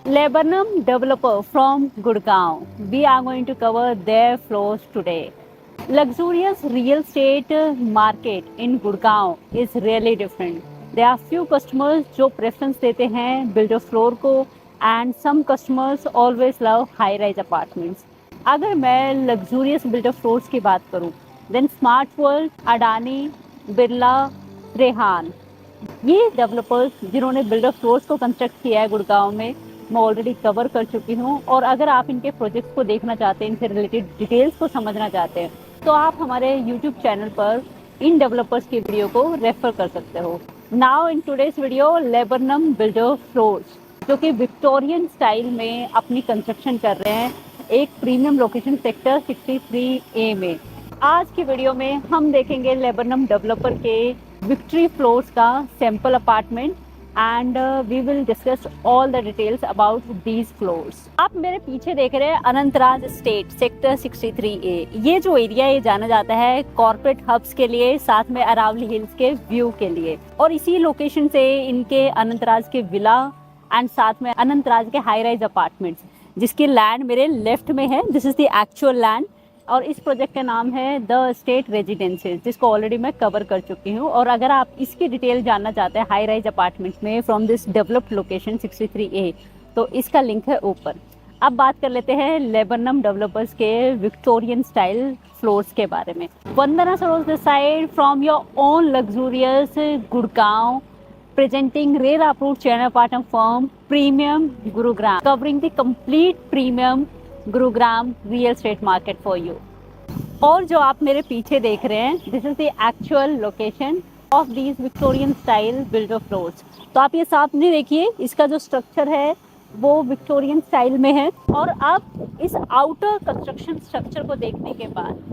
Laburnum developer from Gurgaon. We are going to cover their floors today. Luxurious real estate market in Gurgaon is really different. There are few customers जो preference देते हैं builder floor को and some customers always love high rise apartments. अगर मैं luxurious builder floors की बात करूं, then Smart World, Adani, Birla, Rehan ये डेवलपर्स जिन्होंने बिल्डर फ्लोर्स को कंस्ट्रक्ट किया है गुड़गांव में, मैं ऑलरेडी कवर कर चुकी हूँ। और अगर आप इनके प्रोजेक्ट्स को देखना चाहते हैं, इनसे रिलेटेड डिटेल्स को समझना चाहते हैं, तो आप हमारे यूट्यूब चैनल पर इन डेवलपर्स की वीडियो को रेफर कर सकते हो। Now in today's video laburnum builder floors, जो कि विक्टोरियन स्टाइल में अपनी कंस्ट्रक्शन कर रहे हैं एक प्रीमियम लोकेशन सेक्टर 63A में। आज की वीडियो में हम देखेंगे लेबरनम डेवलपर के विक्ट्री फ्लोर्स का sample apartment and we will discuss all the details about these floors. आप मेरे पीछे देख रहे हैं अनंतराज एस्टेट सेक्टर 63A। ये जो एरिया है जाना जाता है कॉर्पोरेट हब्स के लिए, साथ में अरावली हिल्स के व्यू के लिए। और इसी लोकेशन से इनके अनंतराज के विला एंड साथ में अनंतराज के हाई राइज अपार्टमेंट्स, जिसकी लैंड मेरे लेफ्ट में है, this is the actual land. और इस प्रोजेक्ट का नाम है द स्टेट रेजिडेंसीज, जिसको ऑलरेडी मैं कवर कर चुकी हूँ। और अगर आप इसकी डिटेल जानना चाहते हैं हाई राइज अपार्टमेंट्स में from this developed location 63A, तो इसका लिंक है ऊपर। अब बात कर लेते हैं लेबरनम डेवलपर्स के विक्टोरियन स्टाइल फ्लोर्स के बारे में। Vandana Saroj this side from your own luxurious Gurgaon, presenting RERA approved chain apartment firm Premium Gurugram, covering the complete premium Gurugram real estate market for you. और जो आप मेरे पीछे देख रहे हैं, this is the actual location of these Victorian style builder floors. तो आप ये सामने देखिए, इसका जो स्ट्रक्चर है वो विक्टोरियन स्टाइल में है। और अब इस आउटर कंस्ट्रक्शन स्ट्रक्चर को देखने के बाद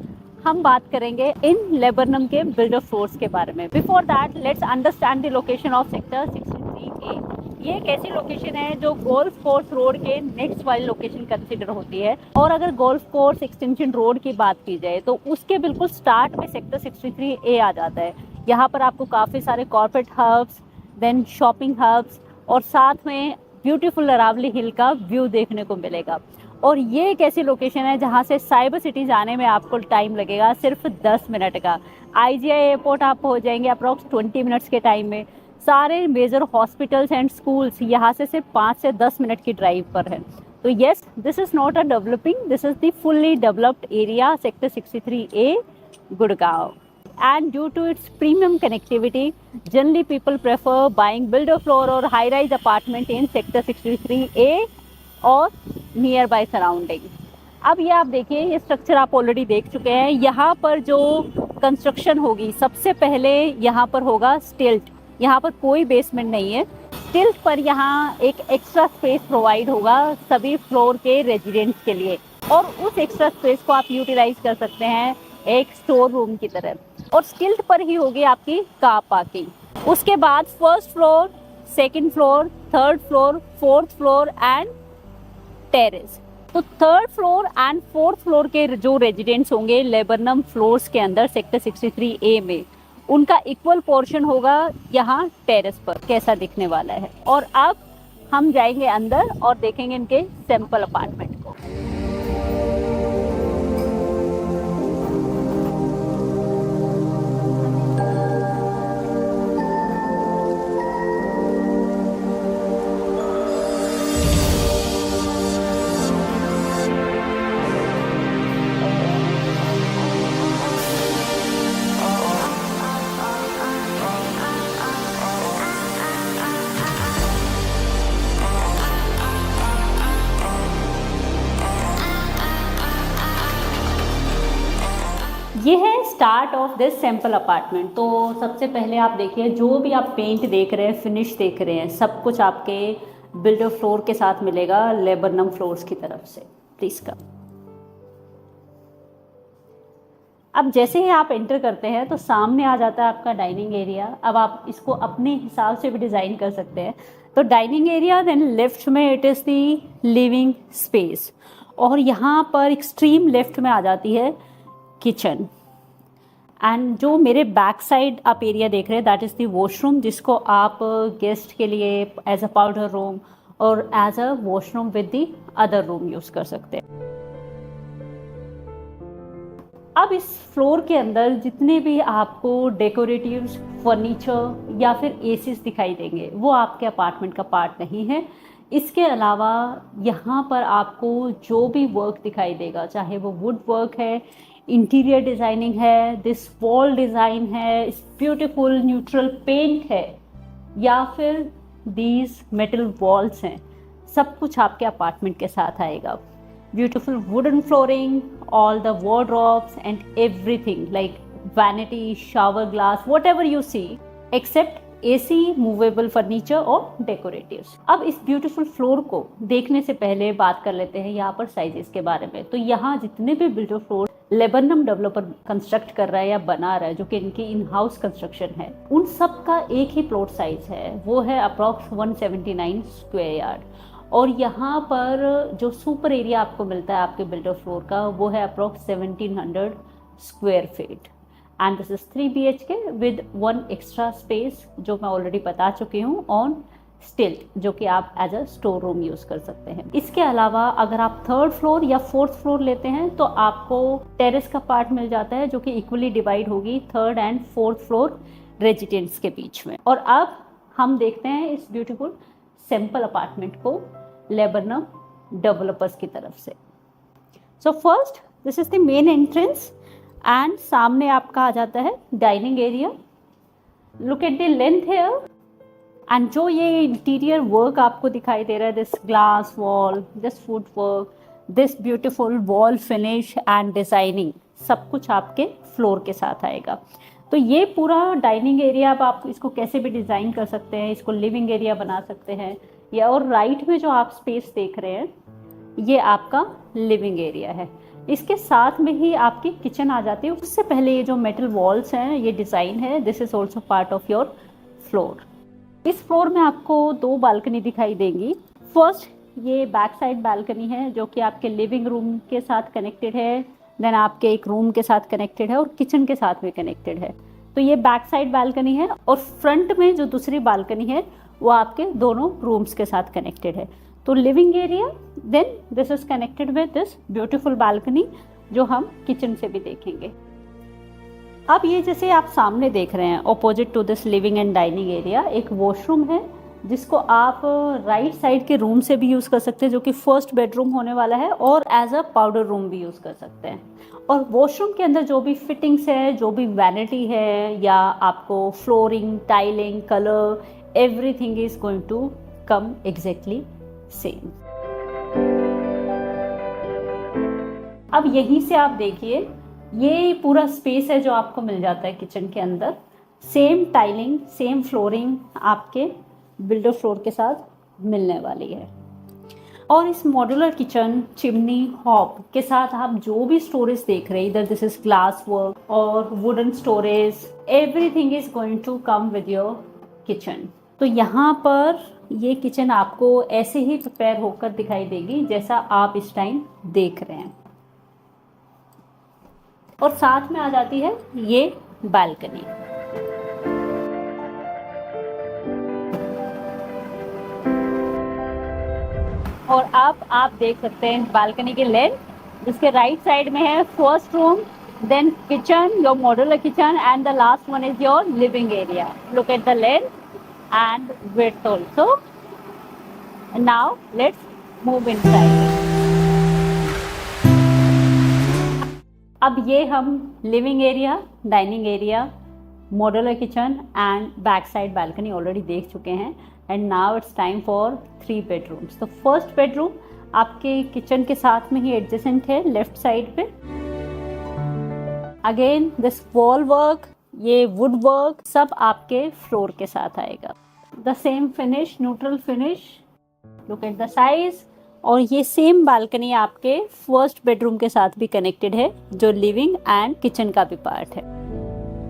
हम बात करेंगे इन लेबरनम के बिल्डर फ्लोर्स के बारे में। Before that let's understand the location of sector 63A। ये एक ऐसी लोकेशन है जो गोल्फ कोर्स रोड के नेक्स्ट वाली लोकेशन कंसिडर होती है। और अगर गोल्फ कोर्स एक्सटेंशन रोड की बात की जाए तो उसके बिल्कुल स्टार्ट में सेक्टर 63A आ जाता है। यहाँ पर आपको काफ़ी सारे corporate hubs, then shopping hubs और साथ में ब्यूटीफुल अरावली हिल का व्यू देखने को मिलेगा। और ये एक ऐसी लोकेशन है जहाँ से साइबर सिटी जाने में आपको टाइम लगेगा सिर्फ 10 मिनट का। IGI एयरपोर्ट आप पहुँच जाएंगे अप्रॉक्स 20 मिनट्स के टाइम में। सारे मेजर हॉस्पिटल्स एंड स्कूल्स यहाँ से सिर्फ 5 से 10 मिनट की ड्राइव पर है। तो yes, this is not a developing, this is the fully developed area sector 63A Gurgaon. And due to its premium connectivity, generally people prefer buying builder floor or high rise apartment in sector 63A और near by surrounding. अब ये आप देखिए, ये structure आप already देख चुके हैं। यहाँ पर जो कंस्ट्रक्शन होगी, सबसे पहले यहाँ पर होगा स्टिल्ट। यहाँ पर कोई बेसमेंट नहीं है। स्टिल्ट पर यहाँ एक एक्स्ट्रा स्पेस प्रोवाइड होगा सभी फ्लोर के रेजिडेंट्स के लिए, और उस एक्स्ट्रा स्पेस को आप यूटिलाइज कर सकते हैं एक स्टोर रूम की तरह। और स्टिल्ट पर ही होगी आपकी कार पार्किंग। उसके बाद first floor, second floor, third floor, fourth floor and terrace. तो third floor and fourth floor के जो रेजिडेंट्स होंगे लेबरनम फ्लोर्स के अंदर सेक्टर 63A में, उनका इक्वल पोर्शन होगा यहाँ टेरेस पर। कैसा दिखने वाला है। और अब हम जाएंगे अंदर और देखेंगे इनके सैंपल अपार्टमेंट को। ये है start of this sample apartment. तो सबसे पहले आप देखिए, जो भी आप पेंट देख रहे हैं, फिनिश देख रहे हैं, सब कुछ आपके बिल्डर फ्लोर के साथ मिलेगा लेबरनम फ्लोर्स की तरफ से। प्लीज का अब जैसे ही आप एंटर करते हैं तो सामने आ जाता है आपका डाइनिंग एरिया। अब आप इसको अपने हिसाब से भी डिज़ाइन कर सकते हैं। तो डाइनिंग एरिया, देन लेफ्ट में it is the living space, और यहाँ पर एक्सट्रीम लेफ्ट में आ जाती है किचन। एंड जो मेरे बैक साइड आप एरिया देख रहे हैं दैट इज़ दी वॉशरूम, जिसको आप गेस्ट के लिए एज अ पाउडर रूम और as a washroom with the other room use कर सकते हैं। अब इस फ्लोर के अंदर जितने भी आपको डेकोरेटिव फर्नीचर या फिर एसीज दिखाई देंगे वो आपके अपार्टमेंट का पार्ट नहीं है। इसके अलावा यहाँ पर आपको जो भी वर्क दिखाई देगा, चाहे वो वुड वर्क है, इंटीरियर डिजाइनिंग है, दिस वॉल डिजाइन है, ब्यूटीफुल न्यूट्रल पेंट है, या फिर दीज मेटल वॉल्स हैं, सब कुछ आपके अपार्टमेंट के साथ आएगा। Beautiful wooden flooring, all the wardrobes and everything like vanity, shower glass, whatever you see, except AC, movable furniture और decoratives। अब इस beautiful floor को देखने से पहले बात कर लेते हैं यहाँ पर साइजेस के बारे में। तो यहाँ जितने भी builder floor laburnum developer construct कर रहा है या बना रहा है, जो कि इनकी इन हाउस कंस्ट्रक्शन है, उन सब का एक ही प्लॉट साइज है, वो है अप्रॉक्स 179 स्क्वायर यार्ड। और यहाँ पर जो सुपर एरिया आपको मिलता है आपके बिल्डर फ्लोर का, वो है approx 1700 square feet. And this is 3 BHK with 1 extra space, जो मैं ऑलरेडी बता चुकी हूँ, ऑन स्टिल्ट, जो कि आप as a store room use कर सकते हैं। इसके अलावा अगर आप 3rd फ्लोर या 4th फ्लोर लेते हैं तो आपको टेरेस का पार्ट मिल जाता है, जो कि इक्वली डिवाइड होगी 3rd and 4th floor residents के बीच में। और अब हम देखते हैं इस ब्यूटीफुल सिंपल अपार्टमेंट को लेबनम डेवलपर्स की तरफ से। So first this is the main entrance and सामने आपका आ जाता है dining area. Look at the length here and जो ये इंटीरियर वर्क आपको दिखाई दे रहा है, this glass wall, this wood work, this beautiful wall finish and designing, सब कुछ आपके फ्लोर के साथ आएगा। तो ये पूरा डाइनिंग एरिया आप इसको कैसे भी डिज़ाइन कर सकते हैं, इसको लिविंग एरिया बना सकते हैं, या और राइट में जो आप स्पेस देख रहे हैं ये आपका लिविंग एरिया है। इसके साथ में ही आपकी किचन आ जाती है। उससे पहले ये जो मेटल वॉल्स हैं, ये डिज़ाइन है, this is also part of your floor. इस फ्लोर में आपको 2 बालकनी दिखाई देंगी। फर्स्ट ये बैक साइड बालकनी है, जो कि आपके लिविंग रूम के साथ कनेक्टेड है, देन आपके एक रूम के साथ कनेक्टेड है और किचन के साथ में कनेक्टेड है। तो ये बैक साइड बालकनी है। और फ्रंट में जो दूसरी बालकनी है वो आपके दोनों रूम्स के साथ कनेक्टेड है। तो living area, then this is connected with this beautiful balcony, जो हम किचन से भी देखेंगे। अब ये जैसे आप सामने देख रहे हैं, opposite to this living and dining area एक वॉशरूम है, जिसको आप राइट साइड के रूम से भी यूज़ कर सकते हैं, जो कि फर्स्ट बेडरूम होने वाला है, और एज अ पाउडर रूम भी यूज़ कर सकते हैं। और वॉशरूम के अंदर जो भी फिटिंग्स है, जो भी वैनिटी है, या आपको flooring, tiling, colour, everything is going to come exactly same. अब यहीं से आप देखिए, ये पूरा स्पेस है जो आपको मिल जाता है किचन के अंदर। सेम टाइलिंग, सेम फ्लोरिंग आपके बिल्डर फ्लोर के साथ मिलने वाली है। और इस मॉड्यूलर किचन, चिमनी, हॉब के साथ आप जो भी स्टोरेज देख रहे हैं, इधर दिस इज ग्लास वर्क और wooden storage, everything is going to come with your kitchen. तो यहाँ पर ये किचन आपको ऐसे ही प्रिपेयर होकर दिखाई देगी जैसा आप इस टाइम देख रहे हैं। और साथ में आ जाती है ये बालकनी। और अब आप देख सकते हैं बालकनी के लेंथ, जिसके राइट साइड में है first room, then kitchen, your modular kitchen, and the last one is your living area. Look at the length and width also. And now let's move inside. अब ये हम living area, dining area, modular kitchen and back side balcony already देख चुके हैं। And now it's time for 3 bedrooms. तो first bedroom आपके kitchen के साथ में ही एडजेसेंट है, लेफ्ट साइड पे। अगेन दिस वॉल वर्क, ये वुड वर्क, सब आपके फ्लोर के साथ आएगा। The same finish, neutral finish, look at the size. और ये सेम बालकनी आपके फर्स्ट बेडरूम के साथ भी कनेक्टेड है, जो लिविंग एंड किचन का भी पार्ट है।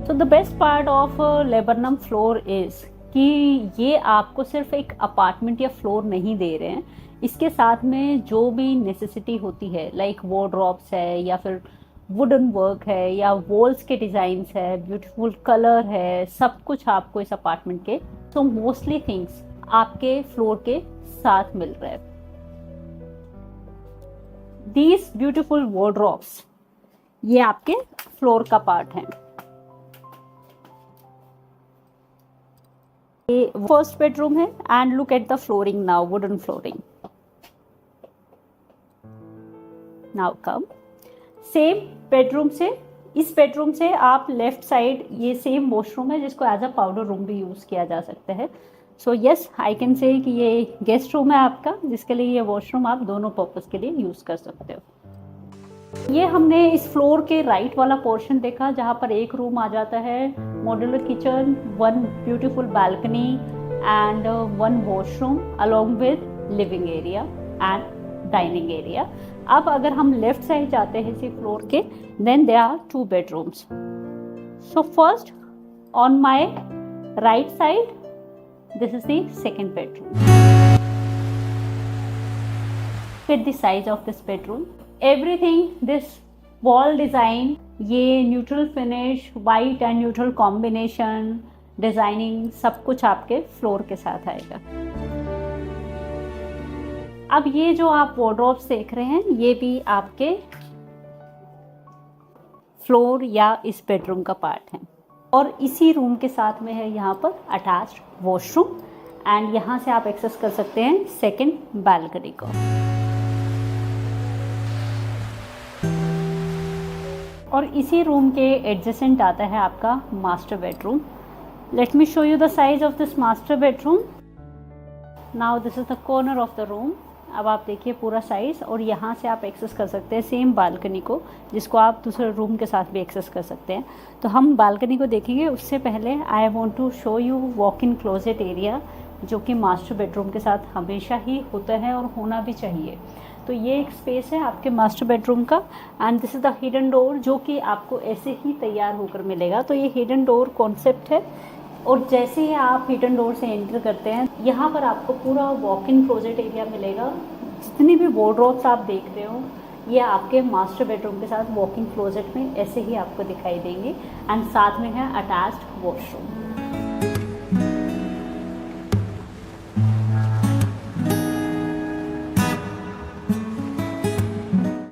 तो the best part of laburnum floor is कि ये आपको सिर्फ एक अपार्टमेंट या फ्लोर नहीं दे रहे हैं, इसके साथ में जो भी नेसेसिटी होती है, लाइक वॉर्डरोब्स है, या फिर वुडन वर्क है, या वॉल्स के डिजाइन्स है, ब्यूटीफुल कलर है, सब कुछ आपको इस अपार्टमेंट के, तो मोस्टली थिंग्स आपके फ्लोर के साथ मिल रहे हैं। These beautiful wardrobes, ये आपके फ्लोर का पार्ट है। ये फर्स्ट बेडरूम है and look at the flooring now, wooden flooring. Now come same bedroom से, इस बेडरूम से आप लेफ्ट साइड ये सेम वॉशरूम है जिसको एज अ पाउडर रूम भी यूज किया जा सकता है। So yes I can say कि ये गेस्ट रूम है आपका, जिसके लिए ये वॉशरूम आप दोनों पर्पस के लिए यूज कर सकते हो। ये हमने इस फ्लोर के राइट वाला पोर्शन देखा जहाँ पर एक रूम आ जाता है, modular kitchen, one beautiful balcony and one washroom along with living area and dining area. अब अगर हम लेफ्ट साइड जाते हैं इसी फ्लोर के, then there are 2 bedrooms. So first on my right side, this is the second bedroom. Look at the size of this bedroom. Everything, this wall design, ये neutral finish, white and neutral combination, designing सब कुछ आपके floor के साथ आएगा। अब ये जो आप वार्डरोब्स देख रहे हैं ये भी आपके फ्लोर या इस बेडरूम का पार्ट है, और इसी रूम के साथ में है यहाँ पर अटैच्ड वॉशरूम एंड यहाँ से आप एक्सेस कर सकते हैं सेकंड बालकनी को। और इसी रूम के एडजेसेंट आता है आपका master bedroom. Let me show you the size of this master bedroom. Now this is the corner of the room. अब आप देखिए पूरा साइज, और यहाँ से आप एक्सेस कर सकते हैं सेम बालकनी को, जिसको आप दूसरे रूम के साथ भी एक्सेस कर सकते हैं। तो हम बालकनी को देखेंगे, उससे पहले I want to show you walk in closet area, जो कि मास्टर बेडरूम के साथ हमेशा ही होता है और होना भी चाहिए। तो ये एक स्पेस है आपके मास्टर बेडरूम का, and this is the hidden door, जो कि आपको ऐसे ही तैयार होकर मिलेगा। तो ये हिडन डोर कॉन्सेप्ट है, और जैसे ही आप हिडन डोर से एंटर करते हैं यहाँ पर आपको पूरा वॉक इन क्लोजेट एरिया मिलेगा। जितनी भी वार्डरोब्स आप देख रहे हो ये आपके मास्टर बेडरूम के साथ वॉक इन क्लोजेट में ऐसे ही आपको दिखाई देंगे, एंड साथ में है अटैच्ड वॉशरूम।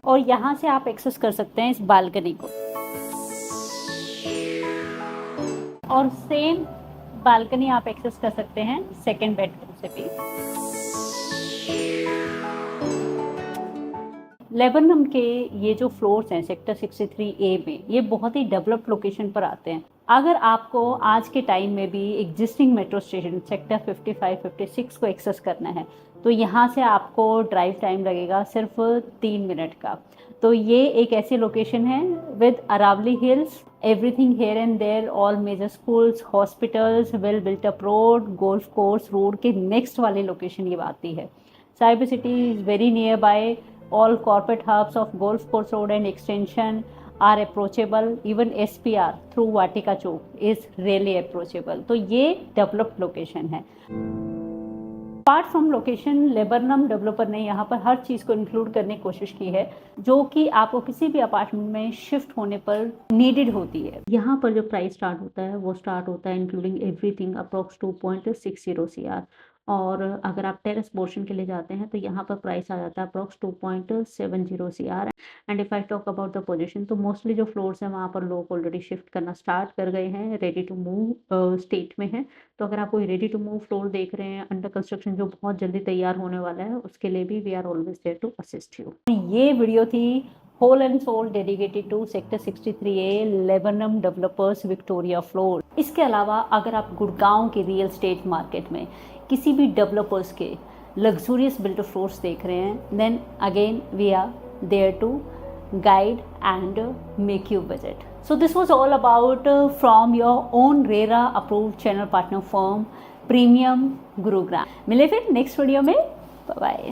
और यहाँ से आप एक्सेस कर सकते हैं इस बालकनी को, और सेम बालकनी आप एक्सेस कर सकते हैं सेकंड बेडरूम से भी। लेबनम के ये जो फ्लोर्स हैं सेक्टर 63A में, ये बहुत ही डेवलप्ड लोकेशन पर आते हैं। अगर आपको आज के टाइम में भी एग्जिस्टिंग मेट्रो स्टेशन सेक्टर 55, 56 को एक्सेस करना है, तो यहाँ से आपको ड्राइव टाइम लगेगा सिर्फ 3 मिनट का। तो ये एक ऐसी लोकेशन है with Aravalli hills, everything here and there, all major schools, hospitals, well built up road, golf course road के नेक्स्ट वाली लोकेशन ये आती है। Cyber city is very nearby, all corporate hubs of Golf Course Road and extension are approachable. Even SPR through Vatika Chowk is really approachable. तो ये developed location है। Apart from location, laburnum developer ने यहाँ पर हर चीज़ को include करने की कोशिश की है जो कि आपको किसी भी अपार्टमेंट में शिफ्ट होने पर नीडेड होती है। यहाँ पर जो प्राइस स्टार्ट होता है वो स्टार्ट होता है इंक्लूडिंग एवरीथिंग अप्रॉक्स 2.60 CR, और अगर आप टेरेस पोर्शन के लिए जाते हैं तो यहाँ पर प्राइस आ जाता है approx 2.70 CR। And if I talk about the position, तो मोस्टली जो फ्लोर्स हैं वहाँ पर लोग ऑलरेडी शिफ्ट करना स्टार्ट कर गए हैं, रेडी टू मूव स्टेट में है। तो अगर आप कोई रेडी टू मूव फ्लोर देख रहे हैं अंडर कंस्ट्रक्शन जो बहुत जल्दी तैयार होने वाला है, उसके लिए भी we are always there to assist you. ये वीडियो थी whole and soul dedicated to sector 63A Laburnum developers Victoria floor. इसके अलावा अगर आप गुड़गांव के रियल एस्टेट मार्केट में किसी भी डेवलपर्स के लग्जूरियस बिल्डर फ्लोर्स देख रहे हैं, then again we are there to guide and make you budget. So this was all about from your own RERA approved channel partner firm Premium Gurugram. मिले फिर next video में, bye bye.